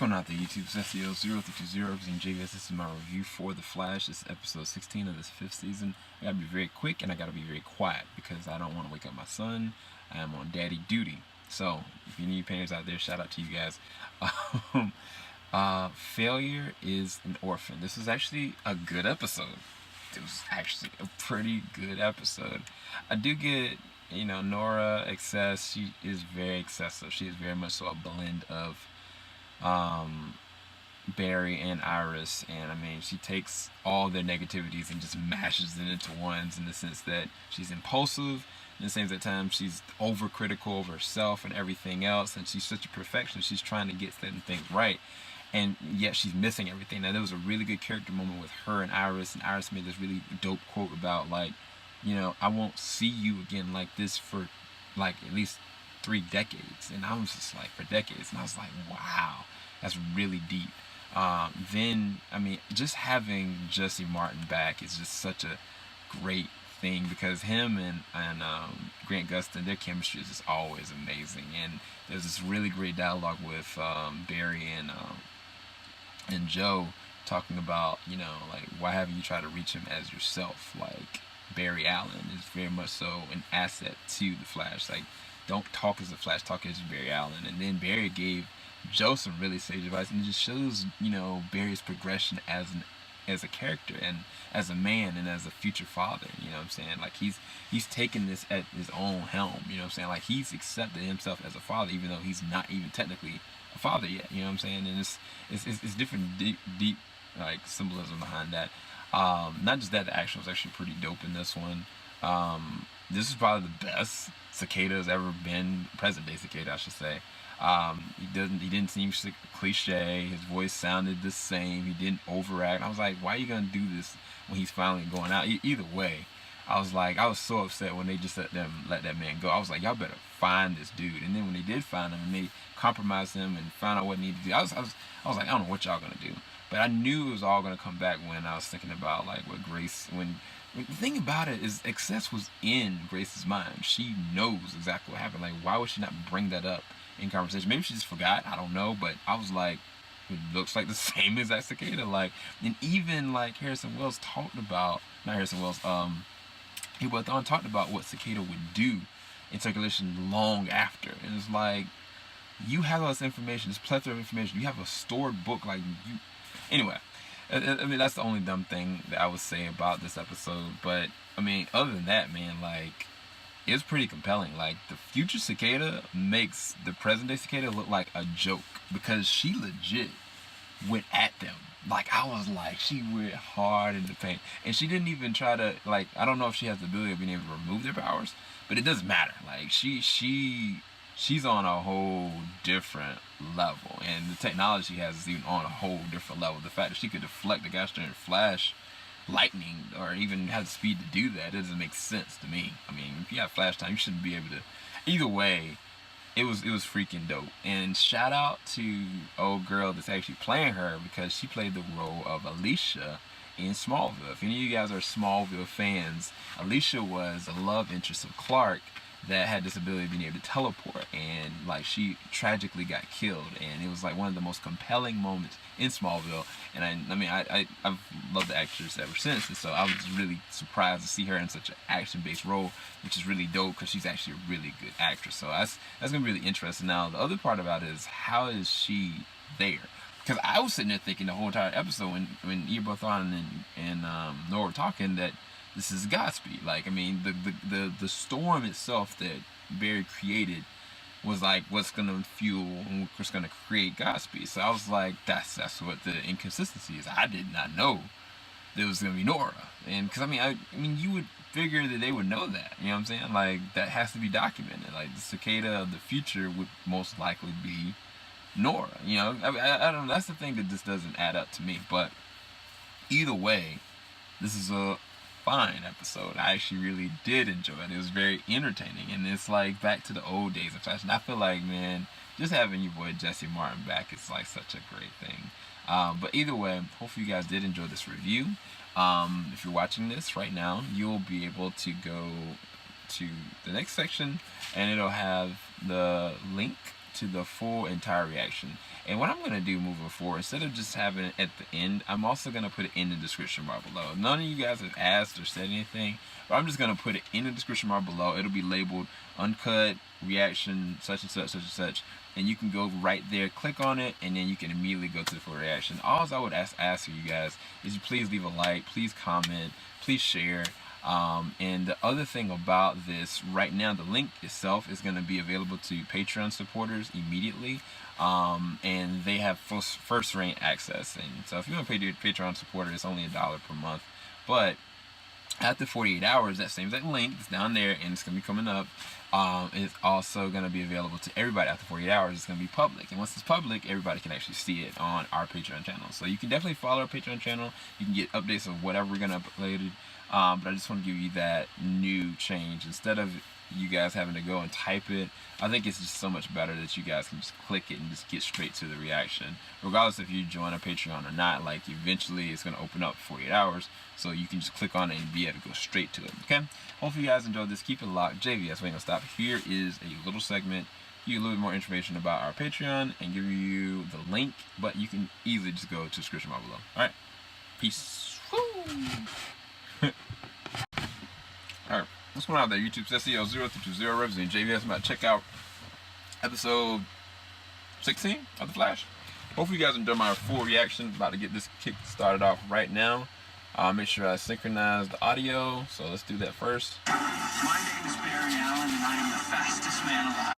going on out there, YouTube? It's SEO0320 representing JVS. This is my review for The Flash. This is episode 16 of this 5th season. I gotta be very quick and I gotta be very quiet because I don't want to wake up my son. I am on daddy duty. So, if you need parents out there, shout out to you guys. Failure is an Orphan. This was actually a good episode. It was actually a pretty good episode. I do get, Nora excess. She is very excessive. She is very much so a blend of Barry and Iris, and I mean, she takes all their negativities and just mashes it into ones, in the sense that she's impulsive, in the same time she's overcritical of herself and everything else, and she's such a perfectionist. She's trying to get certain things right, and yet she's missing everything. Now, there was a really good character moment with her and Iris made this really dope quote about, like, I won't see you again like this for like at least 3 decades. And I was just like, for decades. And I was like, wow, that's really deep. Then, I mean, just having Jesse Martin back is just such a great thing, because him and Grant Gustin, their chemistry is just always amazing. And there's this really great dialogue with Barry and Joe, talking about, like, why haven't you tried to reach him as yourself? Like, Barry Allen is very much so an asset to the Flash. Like, don't talk as the Flash, talk as Barry Allen. And then Barry gave Joe some really sage advice, and it just shows, Barry's progression as a character and as a man and as a future father. You know what I'm saying? Like, he's taken this at his own helm. You know what I'm saying? Like, he's accepted himself as a father, even though he's not even technically a father yet. You know what I'm saying? And it's different deep like symbolism behind that. Not just that, the action was actually pretty dope in this one. This is probably the best Cicada has ever been, present day Cicada, I should say. He didn't seem cliche. His voice sounded the same. He didn't overact. I was like, why are you gonna do this when he's finally going out? Either way, I was so upset when they just let that man go. I was like, y'all better find this dude. And then when they did find him and they compromised him and found out what he needed to do, I was like, I don't know what y'all gonna do. But I knew it was all gonna come back when I was thinking about, like, what Grace, when the thing about it is, excess was in Grace's mind. She knows exactly what happened. Like, why would she not bring that up in conversation? Maybe she just forgot, I don't know. But I was like, it looks like the same as that Cicada. Like, and even like Harrison Wells talked about, not Harrison Wells, Thawne talked about what Cicada would do in circulation long after. And it's like, you have all this information, this plethora of information. You have a stored book, like, you. Anyway, I mean, that's the only dumb thing that I would say about this episode. But I mean, other than that, man, like, it's pretty compelling. Like, the future Cicada makes the present day Cicada look like a joke, because she legit went at them. Like, I was like, she went hard in the paint, and she didn't even try to, like, I don't know if she has the ability of being able to remove their powers, but it doesn't matter. Like, she's on a whole different level, and the technology she has is even on a whole different level. The fact that she could deflect the Gaster and Flash lightning, or even has the speed to do that, it doesn't make sense to me. I mean, if you have Flash time, you shouldn't be able to. Either way, it was freaking dope. And shout out to old girl that's actually playing her, because she played the role of Alicia in Smallville. If any of you guys are Smallville fans, Alicia was a love interest of Clark that had this ability of being able to teleport, and like, she tragically got killed, and it was like one of the most compelling moments in Smallville. And I've loved the actress ever since, and so I was really surprised to see her in such an action-based role, which is really dope, because she's actually a really good actress. So that's gonna be really interesting. Now, the other part about it is, how is she there? Because I was sitting there thinking the whole entire episode, when Eobard Thawne and Nora were talking, that this is Godspeed. Like, I mean, the storm itself that Barry created was like what's gonna fuel and what's gonna create Godspeed. So I was like, that's what the inconsistency is. I did not know there was gonna be Nora, and because I mean, you would figure that they would know that. You know what I'm saying? Like, that has to be documented. Like, the Cicada of the future would most likely be Nora. I don't know. That's the thing that just doesn't add up to me. But either way, this is a fine episode. I actually really did enjoy it. It was very entertaining, and it's like back to the old days of Flash. And I feel like, man, just having your boy Jesse Martin back is like such a great thing. But either way, hopefully you guys did enjoy this review. If you're watching this right now, you'll be able to go to the next section, and it'll have the link to the full entire reaction. And what I'm going to do moving forward, instead of just having it at the end, I'm also going to put it in the description bar below. None of you guys have asked or said anything, but I'm just going to put it in the description bar below. It'll be labeled uncut reaction such and such, such and such. And you can go right there, click on it, and then you can immediately go to the full reaction. All I would ask for you guys is you please leave a like, please comment, please share. And the other thing about this, right now, the link itself is going to be available to Patreon supporters immediately. And they have first rank access. And so if you want to pay your Patreon supporter, it's only $1 per month. But after 48 hours, that same exact link is down there, and it's going to be coming up. It's also going to be available to everybody after 48 hours. It's going to be public. And once it's public, everybody can actually see it on our Patreon channel. So you can definitely follow our Patreon channel. You can get updates of whatever we're going to upload. But I just want to give you that new change. Instead of you guys having to go and type it, I think it's just so much better that you guys can just click it and just get straight to the reaction. Regardless if you join a Patreon or not, like eventually it's going to open up 48 hours. So you can just click on it and be able to go straight to it. Okay? Hopefully you guys enjoyed this. Keep it locked. JVS, we ain't going to stop. Here is a little segment. Give you a little bit more information about our Patreon and give you the link. But you can easily just go to the description bar below. Alright? Peace. Woo! Alright, what's going on there? YouTube's SEO0320 representing JVS. I'm about to check out episode 16 of The Flash. Hopefully you guys enjoy my full reaction. About to get this kick started off right now. Make sure I synchronize the audio. So let's do that first. My name is Barry Allen, and I am the fastest man alive.